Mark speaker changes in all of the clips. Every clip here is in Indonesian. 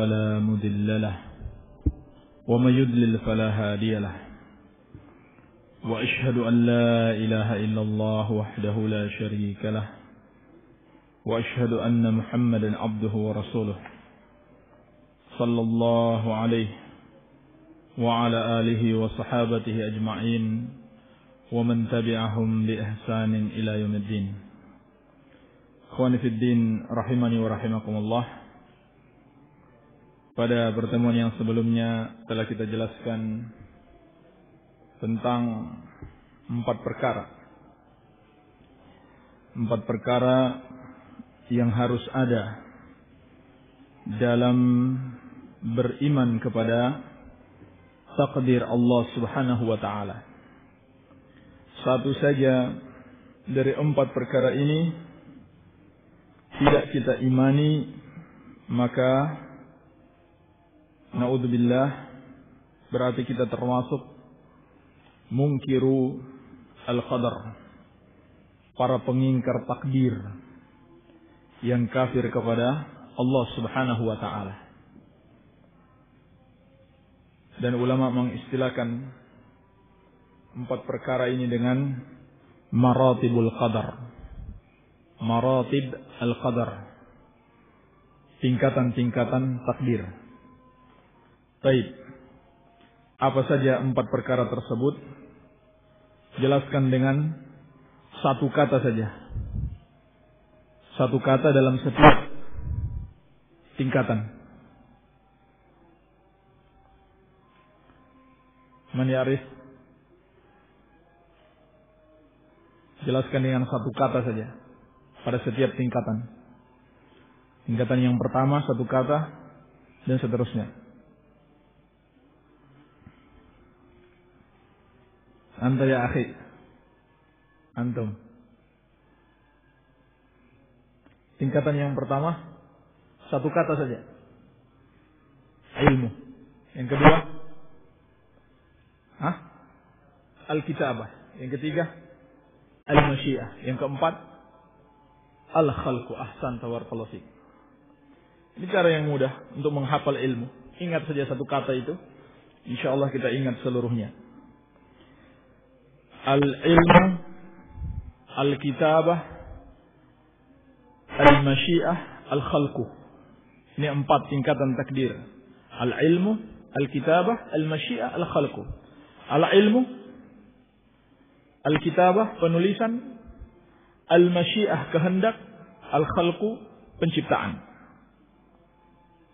Speaker 1: فلا مضل له ومن يضلل فلا هادي له وأشهد أن لا إله إلا الله وحده لا شريك له وأشهد أن محمدا عبده ورسوله صلى الله عليه وعلى آله وصحابته أجمعين ومن تبعهم بإحسان إلى يوم الدين. Ikhwani fid din rahimani wa rahimakumullah. Pada pertemuan yang sebelumnya telah kita jelaskan tentang empat perkara yang harus ada dalam beriman kepada takdir Allah Subhanahu wa taala. Satu saja dari empat perkara ini tidak kita imani, maka naudzubillah berarti kita termasuk mungkiru al-qadar, para pengingkar takdir yang kafir kepada Allah Subhanahu wa taala. Dan ulama mengistilahkan empat perkara ini dengan maratibul qadar. Maratib al-qadar, tingkatan-tingkatan takdir. Baik, apa saja empat perkara tersebut? Jelaskan dengan satu kata saja. Satu kata dalam setiap tingkatan. Man ya'rif? Jelaskan dengan satu kata saja pada setiap tingkatan. Tingkatan yang pertama satu kata dan seterusnya. Anta ya akhi. Antum. Tingkatan yang pertama satu kata saja. Ilmu. Yang kedua Al-kitabah. Yang ketiga Al-masyiah. Yang keempat Al-khalqu. Ahsan tabarakallahu fiik. Ini cara yang mudah untuk menghafal ilmu. Ingat saja satu kata itu, insyaallah kita ingat seluruhnya. Al-ilmu, Al-kitabah, Al-masyiah, Al-khalqu. Ini empat tingkatan takdir. Al-ilmu, Al-kitabah, Al-masyiah, Al-khalqu. Al-ilmu, Al-kitabah, penulisan, Al-masyiah, kehendak, Al-khalqu, penciptaan.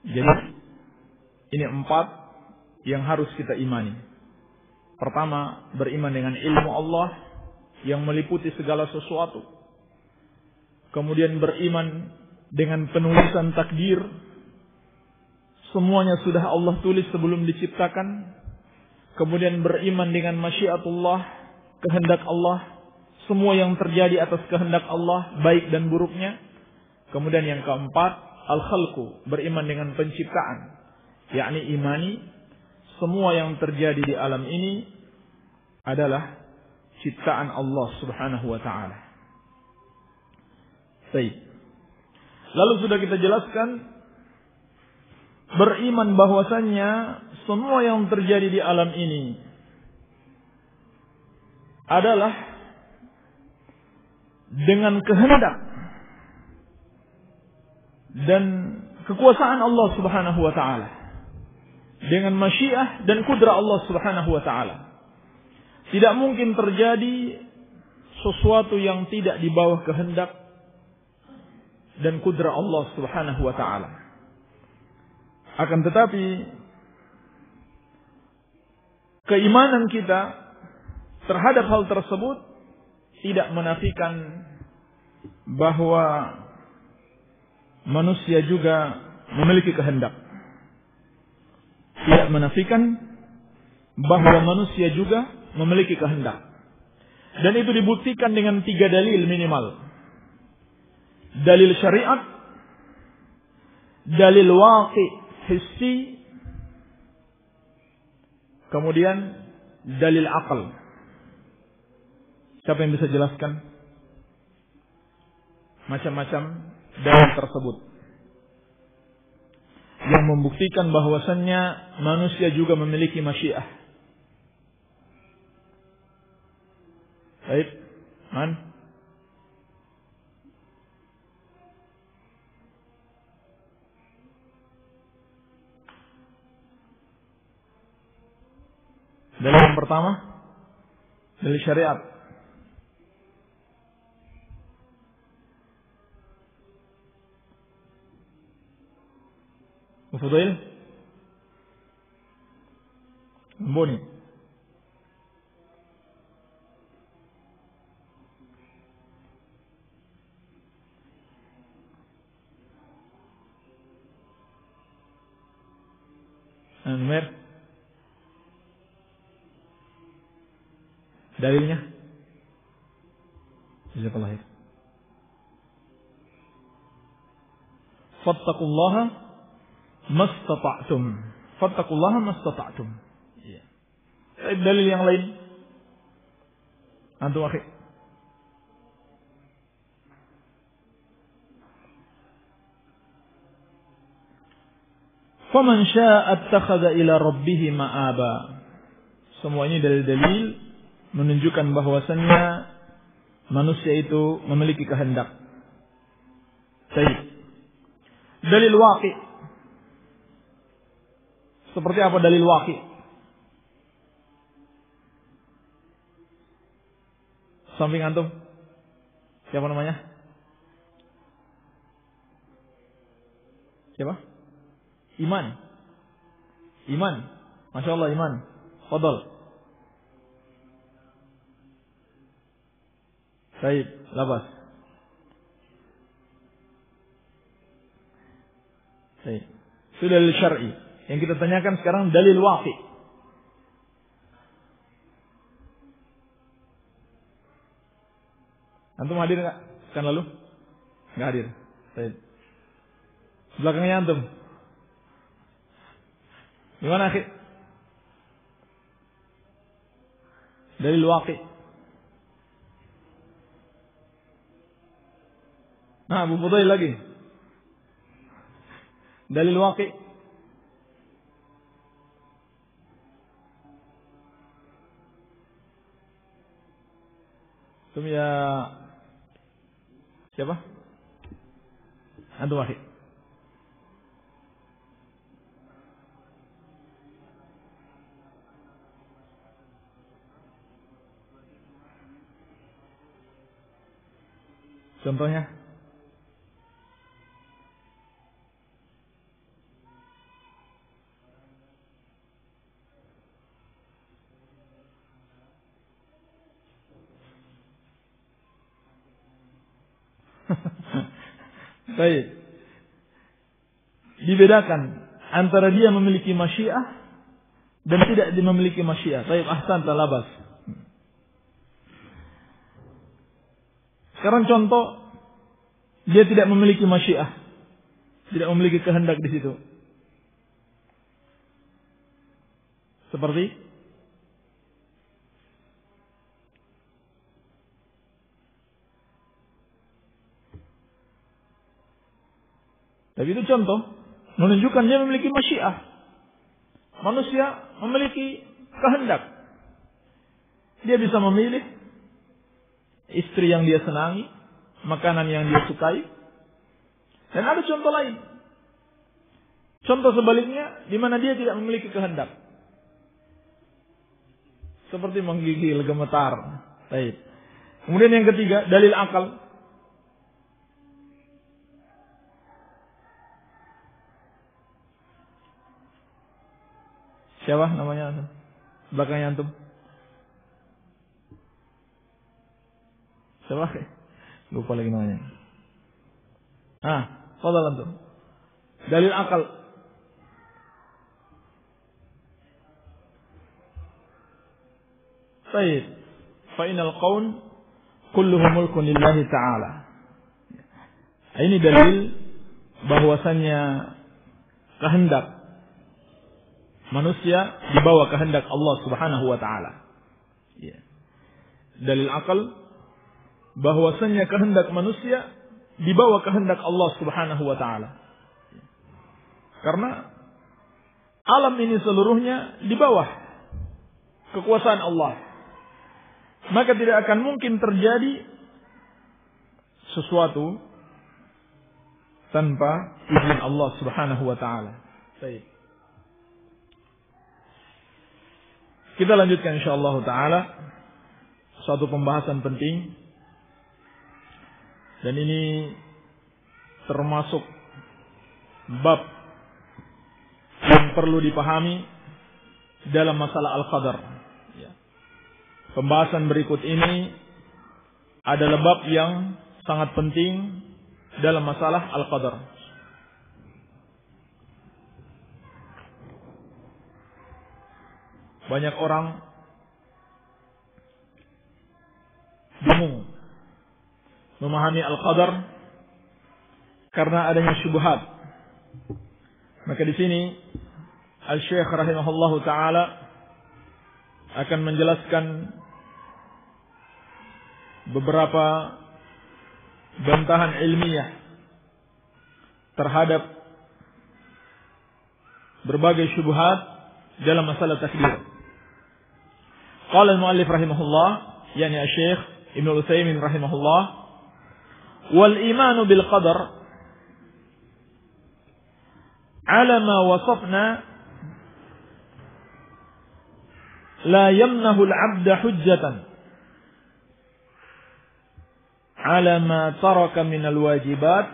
Speaker 1: Jadi ini empat yang harus kita imani. Pertama, beriman dengan ilmu Allah yang meliputi segala sesuatu. Kemudian beriman dengan penulisan takdir. Semuanya sudah Allah tulis sebelum diciptakan. Kemudian beriman dengan masyiatullah, kehendak Allah. Semua yang terjadi atas kehendak Allah, baik dan buruknya. Kemudian yang keempat, al-khalqu, beriman dengan penciptaan. Yakni imani, semua yang terjadi di alam ini adalah ciptaan Allah Subhanahu wa ta'ala. Baik. Lalu sudah kita jelaskan, beriman bahwasannya semua yang terjadi di alam ini adalah dengan kehendak dan kekuasaan Allah Subhanahu wa taala, dengan masyiah dan kudrah Allah Subhanahu wa taala. Tidak mungkin terjadi sesuatu yang tidak di bawah kehendak dan kudrah Allah Subhanahu wa taala. Akan tetapi keimanan kita terhadap hal tersebut tidak menafikan bahwa manusia juga memiliki kehendak. Tidak menafikan bahwa manusia juga memiliki kehendak. Dan itu dibuktikan dengan 3 dalil minimal. Dalil syariat, dalil waqi hissi, kemudian dalil akal. Siapa yang bisa jelaskan macam-macam dalil tersebut? yang membuktikan bahwasannya manusia juga memiliki masyiah. Baik, man? Dalil yang pertama, dalil syariat. Fudail? Boni. Anwar. Dalilnya? Jazakallahu khair. Fattaqullaha mastata'tum. Fattaqullaha mastata'tum. Iya. Dalil yang lain. Antum akhi. Faman syaa'a attakhadha ila rabbih ma'aba. Semua ini dalil-dalil menunjukkan bahwasannya manusia itu memiliki kehendak. Baik. Dalil waqi'. Seperti apa dalil waqi'? Samping antum. Siapa namanya? Siapa? Iman. Iman. Masya Allah Iman. Fadal. Baik, labas. Baik. Itu dalil syar'i. Yang kita tanyakan sekarang dalil waqi'. Antum hadir enggak? Kan lalu? Enggak hadir. Baik. Belakangnya antum. Gimana akhi? Dalil waqi'. Nah, Abu Fudail lagi. Dalil waqi'. Tum ya siapa? Antum akhi. Contohnya? Baik. Dibedakan antara dia memiliki masyiah dan tidak memiliki masyiah. Baik, ahsan talabas. Sekarang contoh, dia tidak memiliki masyiah, tidak memiliki kehendak di situ. Seperti tapi itu contoh menunjukkan dia memiliki masyiah. Manusia memiliki kehendak. Dia bisa memilih istri yang dia senangi, makanan yang dia sukai. Dan ada contoh lain. Contoh sebaliknya di mana dia tidak memiliki kehendak. Seperti menggigil, gemetar. Baik. Kemudian yang ketiga, dalil akal. Siapa namanya? Belakangnya antum. Siapa? Lupa lagi namanya. Fadhal antum. Dalil akal. Baik. Fa inal qaun kulluhu mulkun lillahi ta'ala. Ini dalil bahwasannya kehendak manusia di bawah kehendak Allah Subhanahu wa taala. Ya. Dalil akal bahwasannya kehendak manusia di bawah kehendak Allah Subhanahu wa taala. Karena alam ini seluruhnya di bawah kekuasaan Allah. Maka tidak akan mungkin terjadi sesuatu tanpa izin Allah Subhanahu wa taala. Baik. Kita lanjutkan insyaallah taala suatu pembahasan penting, dan ini termasuk bab yang perlu dipahami dalam masalah al-qadar. Pembahasan berikut ini adalah bab yang sangat penting dalam masalah al-qadar. Banyak orang bingung memahami al-qadar karena adanya syubhat. Maka di sini Al-Syekh rahimahullahu taala akan menjelaskan beberapa bantahan ilmiah terhadap berbagai syubhat dalam masalah takdir. Qala al-muallif rahimahullah, yani Syekh Ibnu Utsaimin rahimahullah, wal imanu bil qadar ala ma wasafna la yamnahu al-'abda hujjatan ala ma taraka min al-wajibat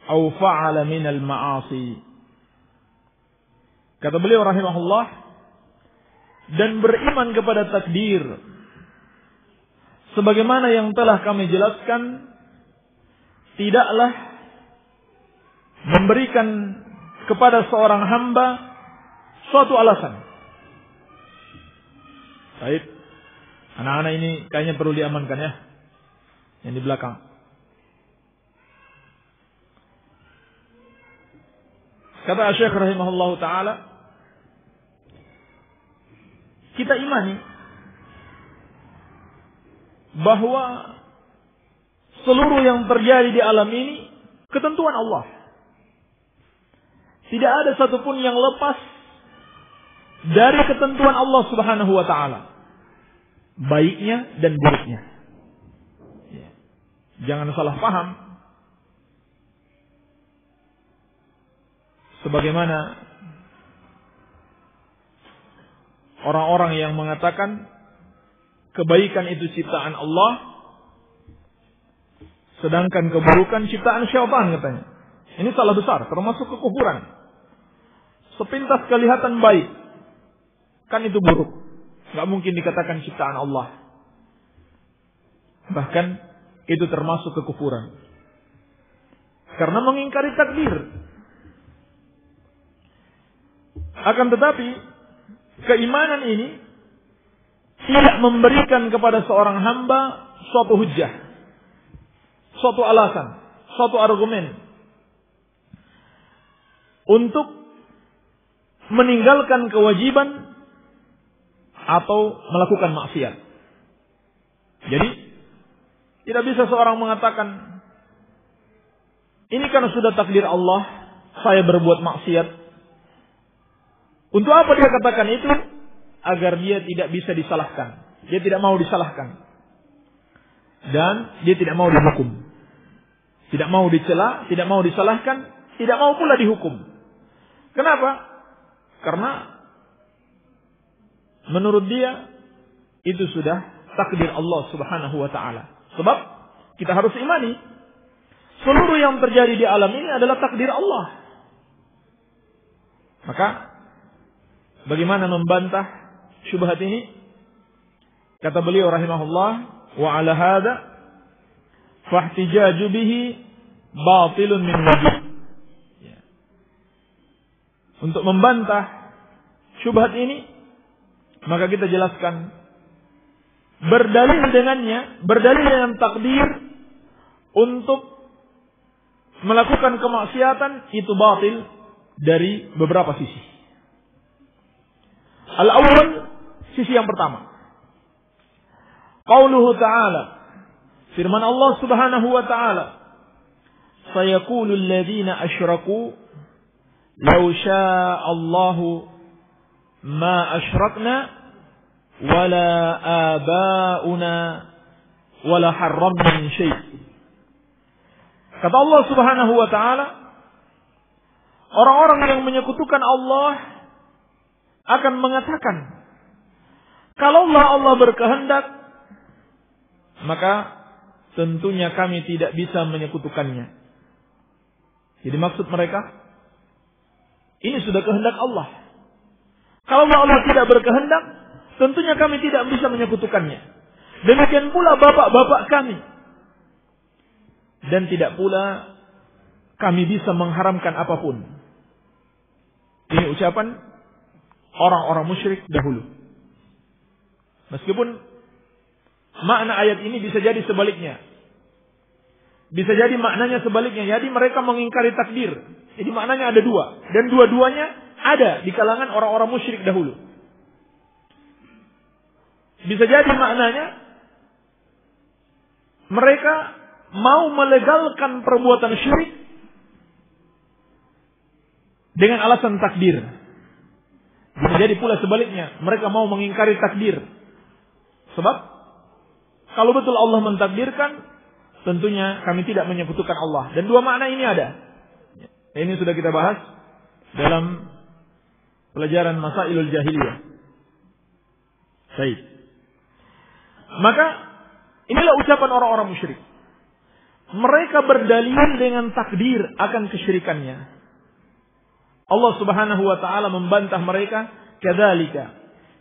Speaker 1: aw fa'ala min al-ma'asi. Kata beliau rahimahullah, dan beriman kepada takdir sebagaimana yang telah kami jelaskan tidaklah memberikan kepada seorang hamba suatu alasan. Baik. Anak-anak ini kayaknya perlu diamankan ya. Yang di belakang. Kata Syekh rahimahullahu taala, kita imani bahwa seluruh yang terjadi di alam ini ketentuan Allah. Tidak ada satupun yang lepas dari ketentuan Allah Subhanahu wa taala, baiknya dan buruknya. Jangan salah paham. Sebagaimana orang-orang yang mengatakan kebaikan itu ciptaan Allah, sedangkan keburukan ciptaan syaitan katanya. Ini salah besar, termasuk kekufuran. Sepintas kelihatan baik, kan itu buruk. Gak mungkin dikatakan ciptaan Allah. Bahkan itu termasuk kekufuran. Karena mengingkari takdir. Akan tetapi, keimanan ini tidak memberikan kepada seorang hamba suatu hujjah, suatu alasan, suatu argumen untuk meninggalkan kewajiban atau melakukan maksiat. Jadi tidak bisa seorang mengatakan, ini kan sudah takdir Allah, saya berbuat maksiat. Untuk apa dia katakan itu? Agar dia tidak bisa disalahkan. Dia tidak mau disalahkan. Dan dia tidak mau dihukum. Tidak mau dicela, tidak mau disalahkan, tidak mau pula dihukum. Kenapa? Karena menurut dia itu sudah takdir Allah Subhanahu wa taala. Sebab kita harus imani seluruh yang terjadi di alam ini adalah takdir Allah. Maka bagaimana membantah syubhat ini? Kata beliau rahimahullah, wa ala hadza fahtijaju bihi batilun min wajib. Untuk membantah syubhat ini, maka kita jelaskan berdalil dengannya, berdalil dengan takdir untuk melakukan kemaksiatan itu batil dari beberapa sisi. Al-awwal, sisi yang pertama. Qauluhu ta'ala, firman Allah Subhanahu wa ta'ala, sayaqulul ladzina asyraku "Lau sya'allahu ma asyrakna wala abauna wala harramna min syai'." Kata Allah Subhanahu wa taala, orang-orang yang menyekutukan Allah akan mengatakan, kalaulah Allah berkehendak, maka tentunya kami tidak bisa menyekutukannya. Jadi maksud mereka, ini sudah kehendak Allah. Kalau Allah tidak berkehendak, tentunya kami tidak bisa menyekutukannya. Demikian pula bapak-bapak kami. Dan tidak pula kami bisa mengharamkan apapun. Ini ucapan orang-orang musyrik dahulu. Meskipun makna ayat ini bisa jadi sebaliknya. Bisa jadi maknanya sebaliknya. Jadi mereka mengingkari takdir. Jadi maknanya ada dua. Dan dua-duanya ada di kalangan orang-orang musyrik dahulu. Bisa jadi maknanya mereka mau melegalkan perbuatan syirik dengan alasan takdir. Bisa jadi pula sebaliknya. Mereka mau mengingkari takdir. Sebab kalau betul Allah mentakdirkan, tentunya kami tidak menyekutukan Allah. Dan dua makna ini ada. Ini sudah kita bahas dalam pelajaran Masailul Jahiliyah. Baik. Maka inilah ucapan orang-orang musyrik. Mereka berdalil dengan takdir akan kesyirikannya. Allah Subhanahu wa taala membantah mereka, "Kadzalika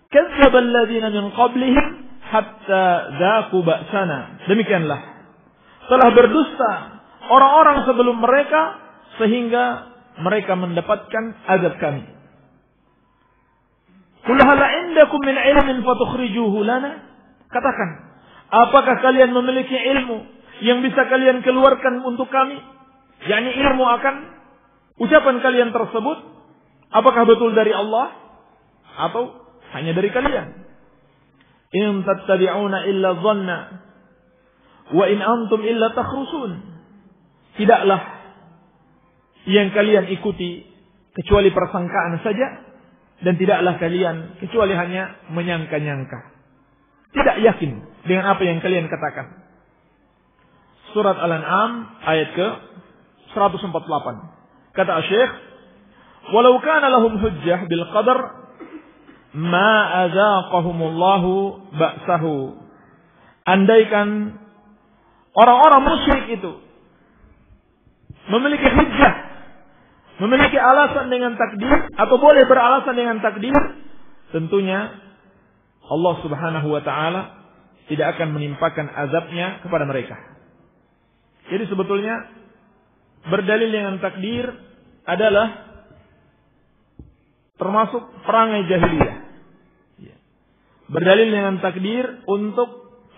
Speaker 1: kadzdzaba alladziina min qablihim hatta dzaqu ba'sana." Demikianlah telah berdusta orang-orang sebelum mereka sehingga mereka mendapatkan azab kami. Qul hal 'indakum min 'ilmin fatukhrijuhu lana? Katakan, apakah kalian memiliki ilmu yang bisa kalian keluarkan untuk kami? yakni ilmu akan ucapan kalian tersebut, apakah betul dari Allah atau hanya dari kalian? In tattabi'una illa dhanna wa in antum illa takhrusun. Tidaklah yang kalian ikuti kecuali persangkaan saja, dan tidaklah kalian kecuali hanya menyangka-nyangka, tidak yakin dengan apa yang kalian katakan. Surat Al-An'am ayat ke 148. Kata Syekh, "Walau kana lahum hujjah bil qadar ma azaqahumullahu ba'sahu." Andaikan orang-orang musyrik itu memiliki hujjah, memiliki alasan dengan takdir, atau boleh beralasan dengan takdir, tentunya Allah Subhanahu wa taala tidak akan menimpakan azabnya kepada mereka. Jadi sebetulnya berdalil dengan takdir adalah termasuk perangai jahiliyah. Berdalil dengan takdir untuk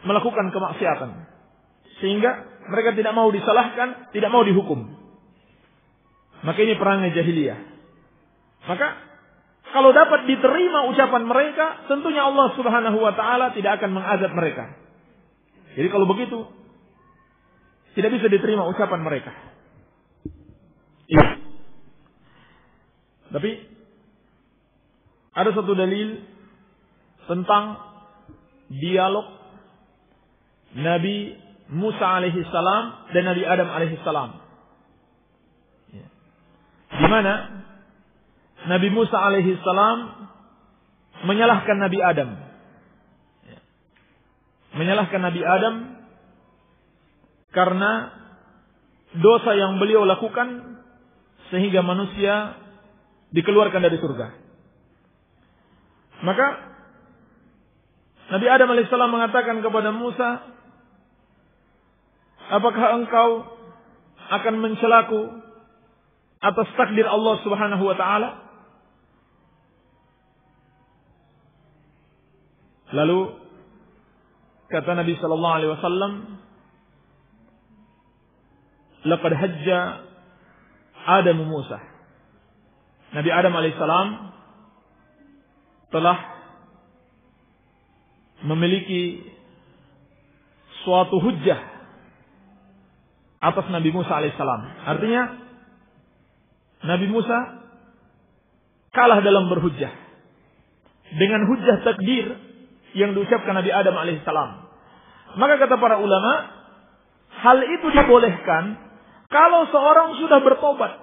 Speaker 1: melakukan kemaksiatan, sehingga mereka tidak mau disalahkan, tidak mau dihukum. Maka ini perangai jahiliyah. Maka kalau dapat diterima ucapan mereka, tentunya Allah Subhanahu wa taala tidak akan mengazab mereka. Jadi kalau begitu, tidak bisa diterima ucapan mereka. Iya. Tapi ada satu dalil tentang dialog Nabi Musa alaihi salam dan Nabi Adam alaihi salam. Di mana Nabi Musa alaihi salam menyalahkan Nabi Adam. Menyalahkan Nabi Adam karena dosa yang beliau lakukan sehingga manusia dikeluarkan dari surga. Maka Nabi Adam alaihissalam mengatakan kepada Musa, apakah engkau akan mencelaku atas takdir Allah Subhanahu wa taala? Lalu kata Nabi sallallahu alaihi wasallam, laqad hajja Adam Musa. Nabi Adam alaihissalam telah memiliki suatu hujjah atas Nabi Musa alaihissalam. Artinya Nabi Musa kalah dalam berhujjah dengan hujjah takdir yang diucapkan Nabi Adam alaihissalam. Maka kata para ulama, hal itu dibolehkan kalau seorang sudah bertobat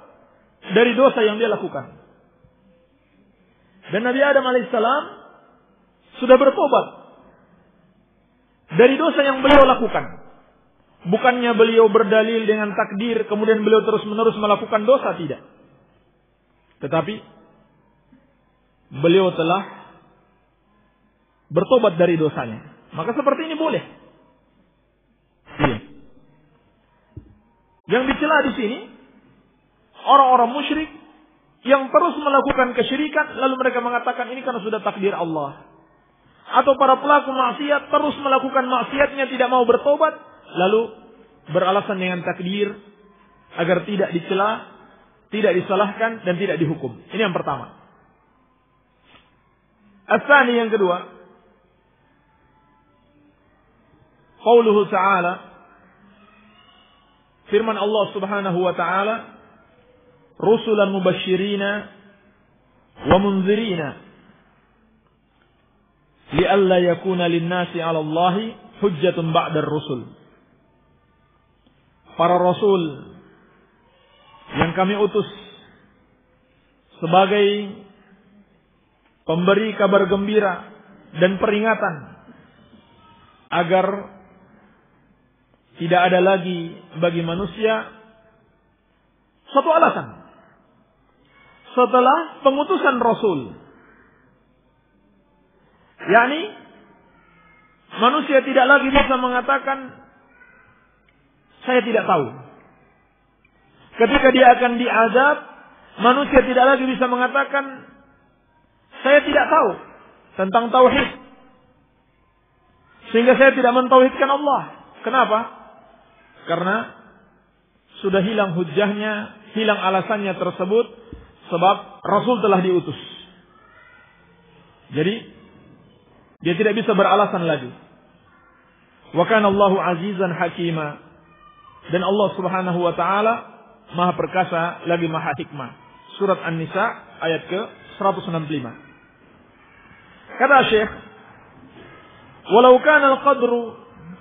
Speaker 1: dari dosa yang dia lakukan. Dan Nabi Adam alaihissalam sudah bertobat dari dosa yang beliau lakukan. Bukannya beliau berdalil dengan takdir, kemudian beliau terus-menerus melakukan dosa, tidak. Tetapi beliau telah bertobat dari dosanya. Maka seperti ini boleh. Iya. Yang dicela di sini orang-orang musyrik yang terus melakukan kesyirikan, lalu mereka mengatakan ini karena sudah takdir Allah. Atau para pelaku maksiat terus melakukan maksiatnya, tidak mau bertobat, lalu beralasan dengan takdir agar tidak dicela, tidak disalahkan, dan tidak dihukum. Ini yang pertama. As-tsani, yang kedua, qauluhu ta'ala, firman Allah Subhanahu wa ta'ala, rusulan mubashshirina wa munzirina li'alla yakuna lin-nasi 'ala Allahi hujjatun ba'da ar-rusul. Para rasul yang kami utus sebagai pemberi kabar gembira dan peringatan agar tidak ada lagi bagi manusia satu alasan setelah pengutusan Rasul, yakni manusia tidak lagi bisa mengatakan saya tidak tahu. Ketika dia akan diazab, manusia tidak lagi bisa mengatakan saya tidak tahu tentang tauhid, sehingga saya tidak mentauhidkan Allah. Kenapa? Karena sudah hilang hujjahnya, hilang alasannya tersebut, sebab Rasul telah diutus. Jadi dia tidak bisa beralasan lagi. Wa kana Allahu azizan hakima. Dan Allah Subhanahu wa taala Maha perkasa lagi Maha hikmah. Surat An-Nisa ayat ke-165. Kata Syekh, "Walau kana al-qadru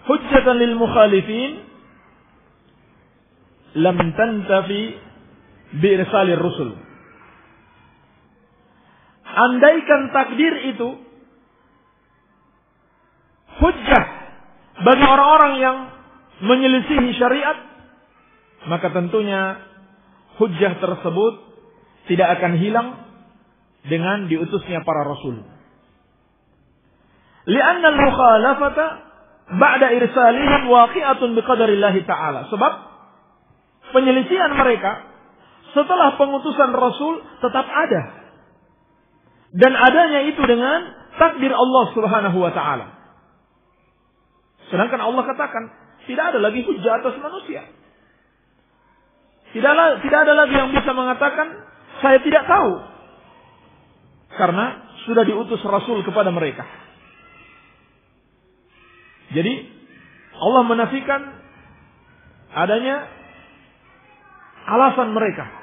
Speaker 1: hujjatan lil mukhalifin lam tantafi bi irsalir rusul." Andaikan takdir itu hujjah bagi orang-orang yang menyelisihi syariat, maka tentunya hujjah tersebut tidak akan hilang dengan diutusnya para rasul. Li'anna al-mukhalafata ba'da irsalihim waqi'atun biqadarillah ta'ala. Sebab penyelisihan mereka setelah pengutusan rasul tetap ada. Dan adanya itu dengan takdir Allah Subhanahu wa taala. Sedangkan Allah katakan, tidak ada lagi hujjah atas manusia. Tidak ada lagi yang bisa mengatakan saya tidak tahu. Karena sudah diutus Rasul kepada mereka. Jadi Allah menafikan adanya alasan mereka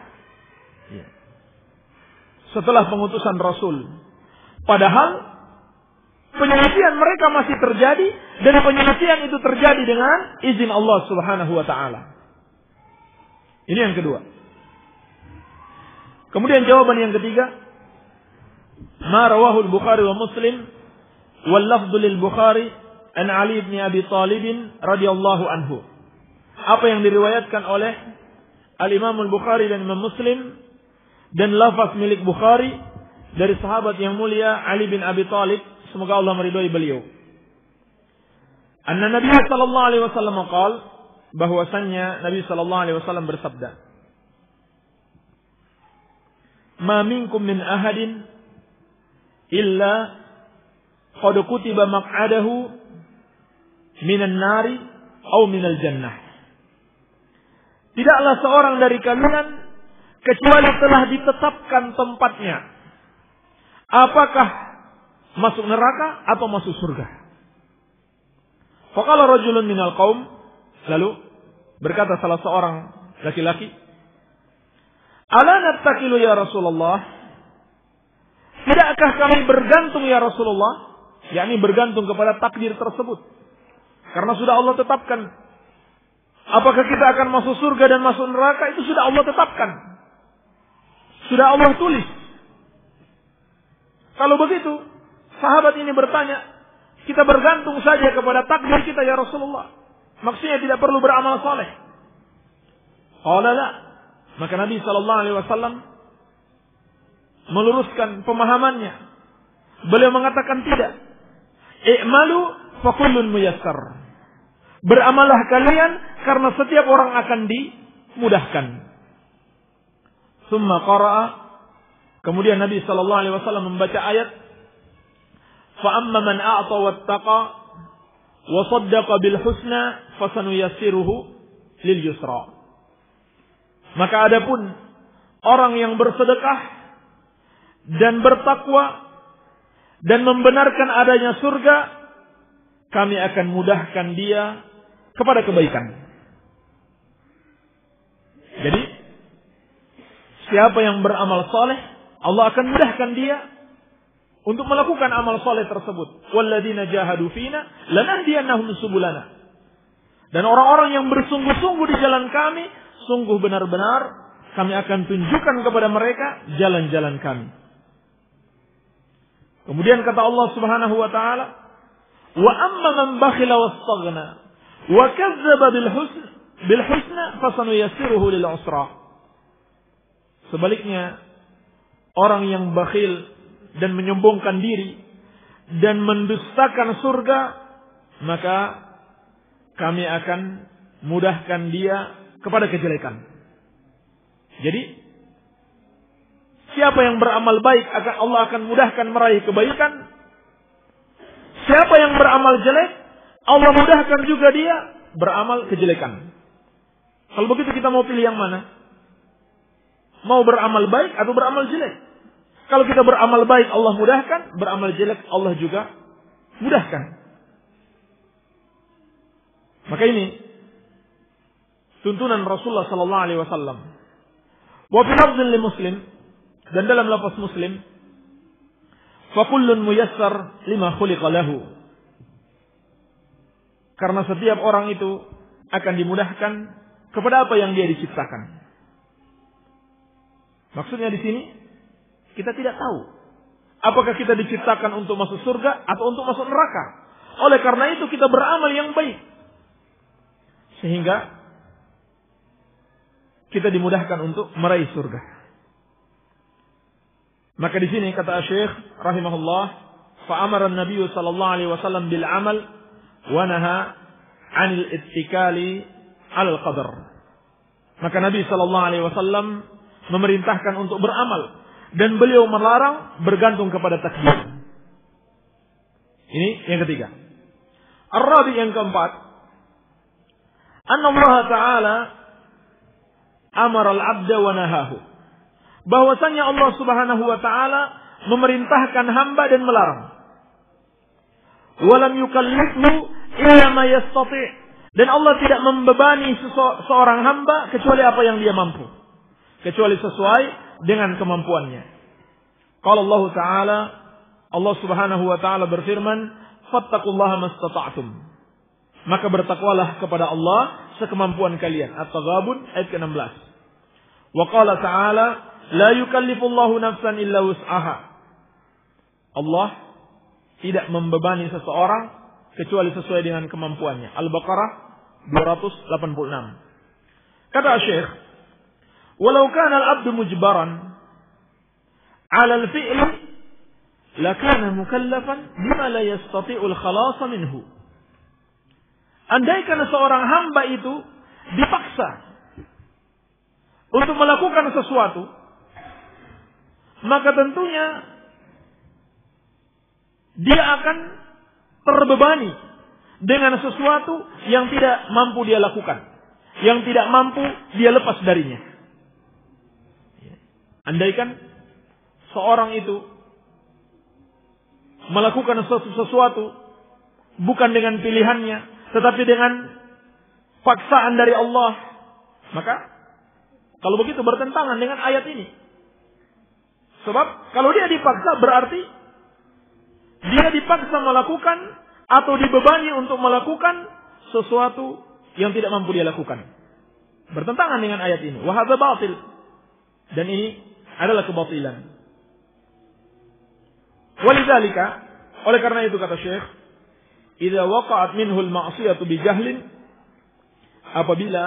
Speaker 1: setelah pengutusan Rasul. Padahal penyelesaian mereka masih terjadi, dan penyelesaian itu terjadi dengan izin Allah Subhanahu wa taala. Ini yang kedua. Kemudian jawaban yang ketiga, ma rawahu al-Bukhari wa Muslim wal lafdhu lil Bukhari an Ali bin Abi Thalib radhiyallahu anhu. Apa yang diriwayatkan oleh Al-Imam Al-Bukhari dan Imam Muslim, dan lafaz milik Bukhari dari sahabat yang mulia Ali bin Abi Thalib, semoga Allah meridhai beliau. Anna Nabi sallallahu alaihi wasallam qaal, bahwasannya Nabi sallallahu alaihi wasallam bersabda, "Ma minkum min ahadin illa qad kutiba maq'adahu minan nari aw minal jannah." Tidaklah seorang dari kalian kecuali telah ditetapkan tempatnya, apakah masuk neraka atau masuk surga. Faqala rajulun minal qaum, lalu berkata salah seorang laki-laki, "Ala nattakilu ya Rasulullah?" tidakkah kami bergantung ya Rasulullah? Yakni bergantung kepada takdir tersebut. Karena sudah Allah tetapkan. Apakah kita akan masuk surga dan masuk neraka, itu sudah Allah tetapkan. Sudah Allah tulis. Kalau begitu, sahabat ini bertanya, kita bergantung saja kepada takdir kita ya Rasulullah. Maksudnya tidak perlu beramal soleh. Qala la. Maka Nabi SAW meluruskan pemahamannya. Beliau mengatakan tidak. I'malu fakullun muyassar. Beramallah kalian karena setiap orang akan dimudahkan. Summa qara'a. Kemudian Nabi SAW membaca ayat. Fa'amma man a'ta wattaqa wa saddaqa bil husna fasanuyassiruhu lil yusra. Maka adapun orang yang bersedekah dan bertakwa dan membenarkan adanya surga, kami akan mudahkan dia kepada kebaikan. Jadi, siapa yang beramal saleh, Allah akan mudahkan dia untuk melakukan amal saleh tersebut. Walladzina jahadu fina lanahdiyannahum subulana. Dan orang-orang yang bersungguh-sungguh di jalan kami, sungguh benar-benar kami akan tunjukkan kepada mereka jalan-jalan kami. Kemudian kata Allah Subhanahu wa taala, "Wa amma man bakhila wastaghna wa kadzdzaba bil husna fasanuyassiruhu lil usra." Sebaliknya, orang yang bakhil dan menyombongkan diri dan mendustakan surga, maka kami akan mudahkan dia kepada kejelekan. Jadi, siapa yang beramal baik, Allah akan mudahkan meraih kebaikan. Siapa yang beramal jelek, Allah mudahkan juga dia beramal kejelekan. Kalau begitu kita mau pilih yang mana? Mau beramal baik atau beramal jelek? Kalau kita beramal baik Allah mudahkan, beramal jelek Allah juga mudahkan. Maka ini tuntunan Rasulullah sallallahu alaihi wasallam. Wa fi lafzin li Muslim, dan dalam lafaz Muslim, fa kullun muyassar lima khuliqa lahu. Karena setiap orang itu akan dimudahkan kepada apa yang dia diciptakan. Maksudnya di sini kita tidak tahu apakah kita diciptakan untuk masuk surga atau untuk masuk neraka. Oleh karena itu kita beramal yang baik sehingga kita dimudahkan untuk meraih surga. Maka di sini kata Syekh rahimahullah, fa amara an-nabiy sallallahu alaihi wasallam bil amal wa naha 'anil ittikali 'alal qadar. Maka Nabi sallallahu alaihi wasallam memerintahkan untuk beramal dan beliau melarang bergantung kepada takdir. Ini yang ketiga. Ar-rabi yang keempat, anna Allah Ta'ala amara al-'abda wa nahahu. Bahwasanya Allah Subhanahu wa taala memerintahkan hamba dan melarang. Walam yukallifhu illa ma yastati'. Dan Allah tidak membebani seorang hamba kecuali apa yang dia mampu. Kecuali sesuai dengan kemampuannya. Qala Allah Ta'ala, Allah Subhanahu wa taala berfirman, "Fattaqullaha mastata'tum." Maka bertakwalah kepada Allah sekemampuan kalian. At-Taghabun ayat ke-16. Wa qala ta'ala, "La yukallifullahu nafsan illa wus'aha." Allah tidak membebani seseorang kecuali sesuai dengan kemampuannya. Al-Baqarah 286. Kata Syekh, "Walau kana al-'abdu mujbaran 'ala al-fi'li lakana mukallafan bima la yastati'u al-khalas minhu." Andaikan seorang hamba itu dipaksa untuk melakukan sesuatu, maka tentunya dia akan terbebani dengan sesuatu yang tidak mampu dia lakukan, yang tidak mampu dia lepas darinya. Andaikan seorang itu melakukan sesuatu bukan dengan pilihannya, tetapi dengan paksaan dari Allah, maka kalau begitu bertentangan dengan ayat ini. Sebab kalau dia dipaksa berarti dia dipaksa melakukan atau dibebani untuk melakukan sesuatu yang tidak mampu dia lakukan. Bertentangan dengan ayat ini. Wa hadza batil. Dan ini adalah kebatilan. Walidzalika, oleh karena itu kata Syekh, idza waqa'at minhu al-ma'siyatu bi jahlin, apabila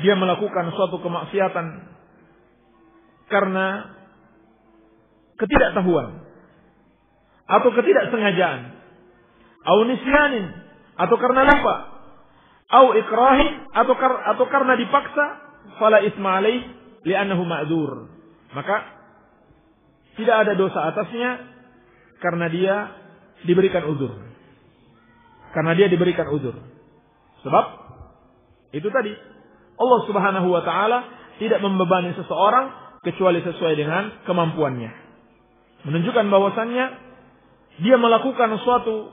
Speaker 1: dia melakukan suatu kemaksiatan karena ketidaktahuan atau ketidaksengajaan, au nisyanin, atau karena lupa, au ikrahin, atau karena dipaksa, fala isma alaih li'annahu ma'dzur. Maka tidak ada dosa atasnya karena dia diberikan uzur. Karena dia diberikan uzur. Sebab itu tadi Allah Subhanahu wa taala tidak membebani seseorang kecuali sesuai dengan kemampuannya. Menunjukkan bahwasannya dia melakukan suatu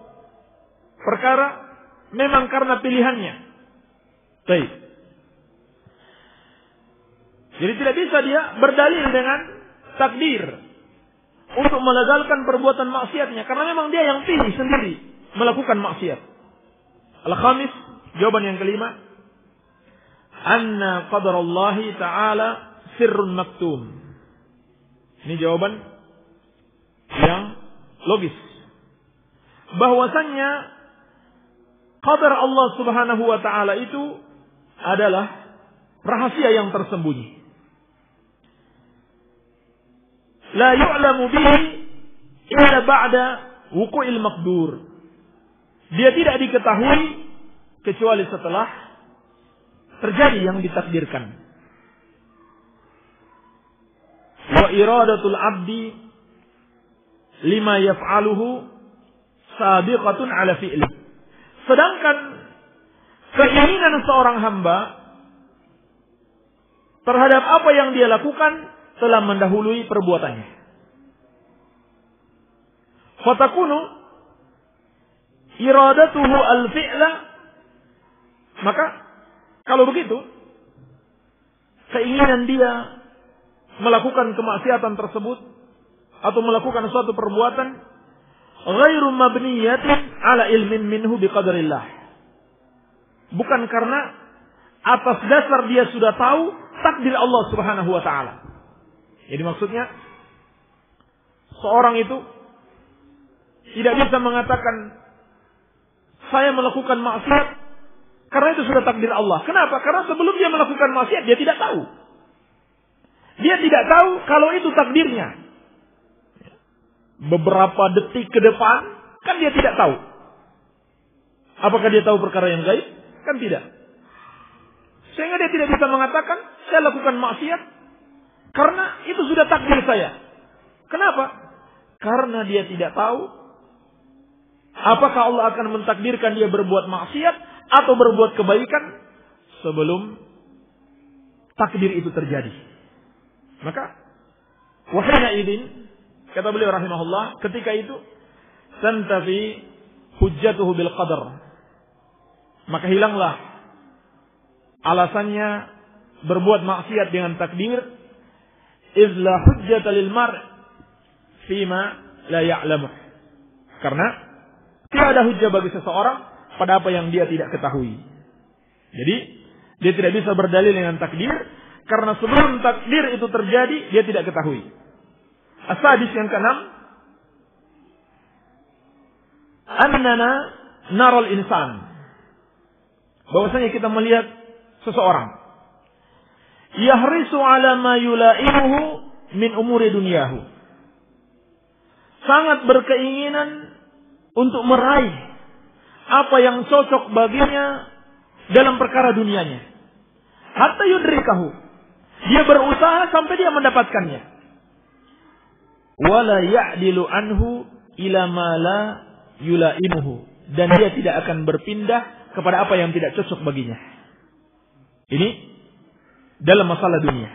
Speaker 1: perkara memang karena pilihannya. Baik. Jadi tidak bisa dia berdalil dengan takdir untuk melegalkan perbuatan maksiatnya. Karena memang dia yang pilih sendiri melakukan maksiat. Al-khamis, jawaban yang kelima. Anna qadarallahi ta'ala sirrun maktum. Ini jawaban yang logis. Bahwasannya qadar Allah Subhanahu wa ta'ala itu adalah rahasia yang tersembunyi. La yu'lamu bihi illa ba'da wuqu'il maqdur. Dia tidak diketahui kecuali setelah terjadi yang ditakdirkan. Wa iradatul abdi lima yaf'aluhu sabiqatun ala fi'li. Sedangkan keinginan seorang hamba terhadap apa yang dia lakukan telah mendahului perbuatannya. Fatakunu iradatuhu al-fi'la, maka kalau begitu keinginan dia melakukan kemaksiatan tersebut atau melakukan suatu perbuatan ghairu mabniyatin ala ilmin minhu biqadarillah, bukan karena atas dasar dia sudah tahu takdir Allah Subhanahu wa taala. Jadi maksudnya seorang itu tidak bisa mengatakan saya melakukan maksiat karena itu sudah takdir Allah. Kenapa? Karena sebelum dia melakukan maksiat dia tidak tahu. Dia tidak tahu kalau itu takdirnya. Beberapa detik ke depan kan dia tidak tahu. Apakah dia tahu perkara yang gaib? Kan tidak. Sehingga dia tidak bisa mengatakan saya lakukan maksiat karena itu sudah takdir saya. Kenapa? Karena dia tidak tahu apakah Allah akan mentakdirkan dia berbuat maksiat atau berbuat kebaikan sebelum takdir itu terjadi. Maka wahina idin, kata beliau rahimahullah, ketika itu tantafi hujjatuhu bil qadar. Maka hilanglah alasannya berbuat maksiat dengan takdir. Izla hujjata lil mar' fima la ya'lamu. Karena tidak ada hujjah bagi seseorang pada apa yang dia tidak ketahui. Jadi dia tidak bisa berdalil dengan takdir karena sebelum takdir itu terjadi dia tidak ketahui. As-sadis yang keenam, annana naral insan, bahwasanya kita melihat seseorang yahrisu ala ma yula'imuhu min umuri dunyahu, sangat berkeinginan untuk meraih apa yang cocok baginya dalam perkara dunianya. Hatta yudrikahu, dia berusaha sampai dia mendapatkannya. Wala ya'dilu anhu ila ma la yula'imuhu, dan dia tidak akan berpindah kepada apa yang tidak cocok baginya. Ini dalam masalah dunia.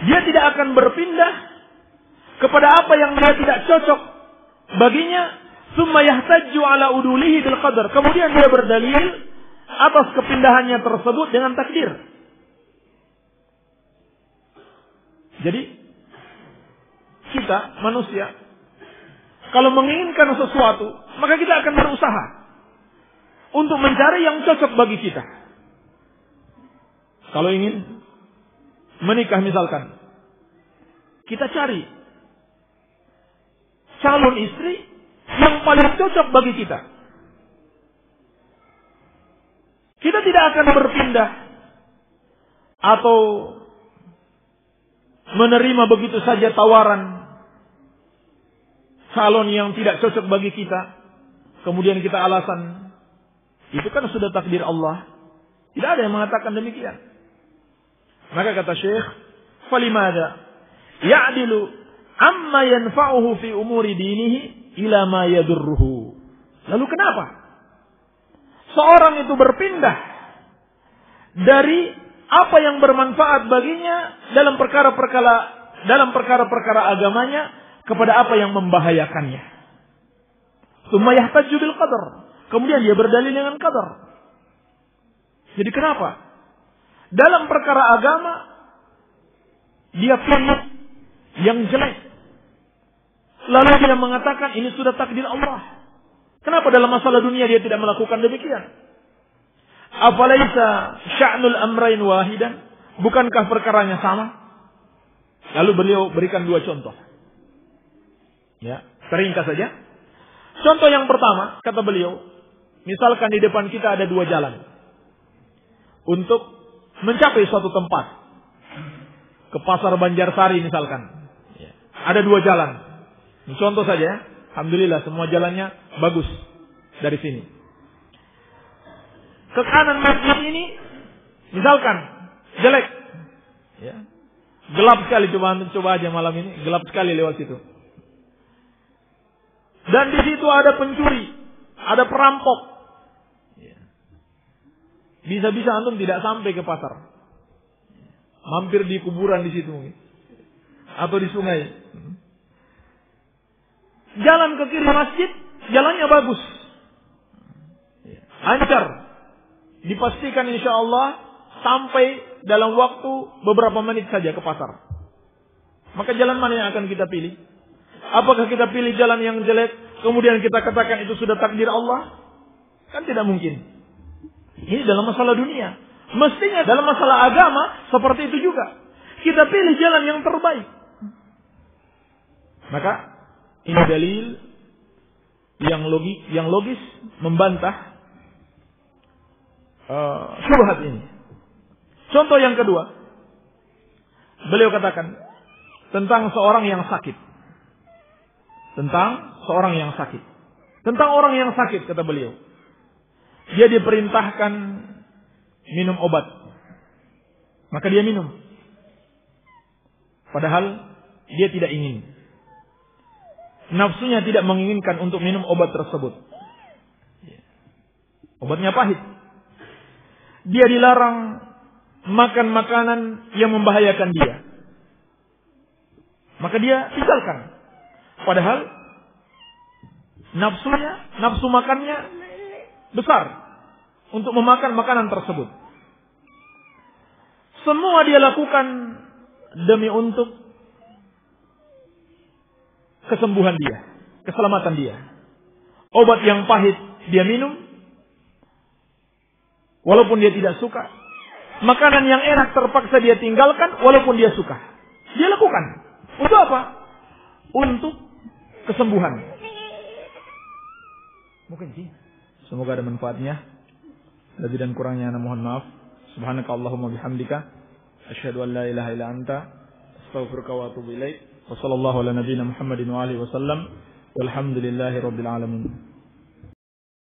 Speaker 1: Dia tidak akan berpindah kepada apa yang dia tidak cocok baginya. Summa yahtajju ala udulihi bil qadar. Kemudian dia berdalil atas kepindahannya tersebut dengan takdir. Jadi kita manusia kalau menginginkan sesuatu, maka kita akan berusaha untuk mencari yang cocok bagi kita. Kalau ingin menikah misalkan, kita cari calon istri yang paling cocok bagi kita. Kita tidak akan berpindah atau menerima begitu saja tawaran calon yang tidak cocok bagi kita. Kemudian kita alasan, itu kan sudah takdir Allah. Tidak ada yang mengatakan demikian. Maka kata Syekh, falimada ya'dilu amma yanfa'uhu fi umuri dinihi ila ma yadurruhu. Lalu kenapa seorang itu berpindah dari apa yang bermanfaat baginya dalam perkara-perkara agamanya kepada apa yang membahayakannya? Tsumma yahtaju bil qadar. Kemudian dia berdalil dengan qadar. Jadi kenapa? Dalam perkara agama dia pilih yang jelek. Lalu dia mengatakan ini sudah takdir Allah. Kenapa dalam masalah dunia dia tidak melakukan demikian? Afalaisa sya'nul amrain wahidan? Bukankah perkaranya sama? Lalu beliau berikan dua contoh. Ya, teringkas saja. Contoh yang pertama, kata beliau, misalkan di depan kita ada dua jalan untuk mencapai suatu tempat, ke pasar Banjarsari misalkan. Ya. Ada dua jalan. Ini contoh saja. Alhamdulillah semua jalannya bagus dari sini. Ke kanan masjid ini, misalkan jelek, ya. Gelap sekali. Coba aja malam ini, gelap sekali lewat situ. Dan di situ ada pencuri, ada perampok. Ya. Bisa-bisa antum tidak sampai ke pasar, mampir di kuburan di situ mungkin, atau di sungai. Jalan ke kiri masjid, jalannya bagus, lancar, dipastikan insya Allah sampai dalam waktu beberapa menit saja ke pasar. Maka jalan mana yang akan kita pilih? Apakah kita pilih jalan yang jelek, kemudian kita katakan itu sudah takdir Allah? Kan tidak mungkin. Ini dalam masalah dunia. Mestinya dalam masalah agama seperti itu juga. Kita pilih jalan yang terbaik. Maka ini dalil yang logis membantah syubhat ini. Contoh yang kedua, beliau katakan tentang seorang yang sakit. Tentang seorang yang sakit. Tentang orang yang sakit, kata beliau. Dia diperintahkan minum obat. Maka dia minum. Padahal dia tidak ingin. Nafsunya tidak menginginkan untuk minum obat tersebut. Obatnya pahit. Dia dilarang makan makanan yang membahayakan dia. Maka dia tinggalkan. Padahal nafsu makannya besar untuk memakan makanan tersebut. Semua dia lakukan demi untuk kesembuhan dia, keselamatan dia. Obat yang pahit dia minum, walaupun dia tidak suka. Makanan yang enak terpaksa dia tinggalkan, walaupun dia suka. Dia lakukan. Untuk apa? Untuk kesembuhan. Mungkin sih. Semoga ada manfaatnya. Lebih dan kurangnya mohon maaf. Subhanakallahumma bihamdika asyhadu an la ilaha illa anta astaghfiruka wa atubu ilaik. Wa sallallahu ala nabiyyina Muhammadin wa alihi wasallam. Walhamdulillahi rabbil alamin.